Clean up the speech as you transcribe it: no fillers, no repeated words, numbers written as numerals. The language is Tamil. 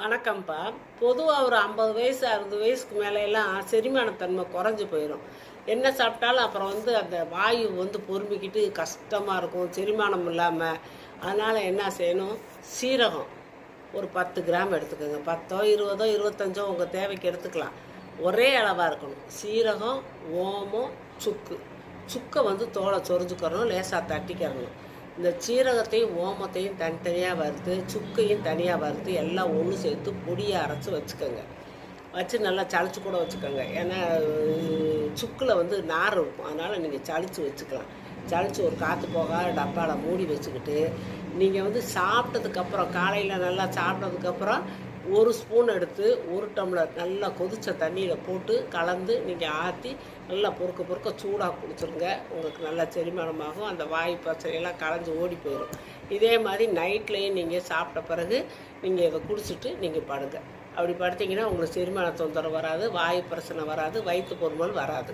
வணக்கம்ப்பா. பொதுவாக ஒரு 50 வயசு 60 வயசுக்கு மேலையெல்லாம் செரிமானத்தன்மை குறைஞ்சி போயிடும். என்ன சாப்பிட்டாலும் அப்புறம் அந்த வாயு பொறுமிக்கிட்டு கஷ்டமாக இருக்கும், செரிமானம் இல்லாமல். அதனால் என்ன செய்யணும், சீரகம் ஒரு 10 கிராம் எடுத்துக்கோங்க. 10ஓ 20ஓ 25ஓ உங்கள் தேவைக்கு எடுத்துக்கலாம். ஒரே அளவாக இருக்கணும். சீரகம், ஓமம், சுக்கை தோலை சொரிஞ்சுக்கிறணும், லேசாக தட்டிக்கிறணும். இந்த சீரகத்தையும் ஓமத்தையும் தனித்தனியாக வறுத்து, சுக்கையும் தனியாக வறுத்து எல்லாம் ஒன்று சேர்த்து பொடியை அரைச்சி வச்சுக்கோங்க. வச்சு நல்லா சளிச்சு கூட வச்சுக்கோங்க. ஏன்னா சுக்கில் நார் இருக்கும், அதனால் நீங்கள் சளிச்சு வச்சுக்கலாம். சளிச்சு ஒரு காற்று போகாத டப்பாவில் மூடி வச்சுக்கிட்டு நீங்கள் சாப்பிட்டதுக்கப்புறம், காலையில் நல்லா சாப்பிட்டதுக்கப்புறம் 1 ஸ்பூன் எடுத்து 1 டம்ளர் நல்லா கொதித்த தண்ணியில் போட்டு கலந்து நீங்கள் ஆற்றி நல்லா பொறுக்க சூடாக குடிச்சிருங்க. உங்களுக்கு நல்லா செரிமானமாகும். அந்த வாயு பிரச்சனையெல்லாம் கலைஞ்சி ஓடி போயிடும். இதே மாதிரி நைட்லேயும் நீங்கள் சாப்பிட்ட பிறகு நீங்கள் இதை குடிச்சிட்டு நீங்கள் படுங்க. அப்படி படுத்திங்கன்னா உங்களுக்கு செரிமான தொந்தரவு வராது, வாயு பிரச்சனை வராது, வயிற்று பொறுமல் வராது.